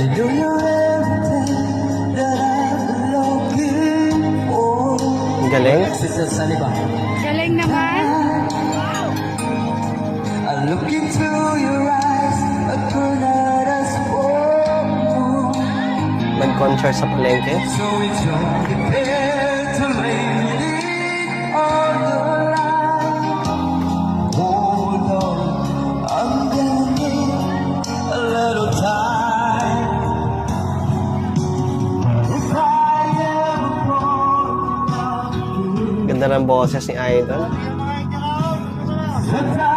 I know you're everything that I've been looking for. Ang galing. Sister Saliba. Galing naman. I look into your eyes, a girl that I spoke. Nag-concert sa palengke. So it's only fair to lay it on the line. Hold on, I'm gonna need a little time. If I ever fall in love with you, Ganda ng boses ni Idol. sometimes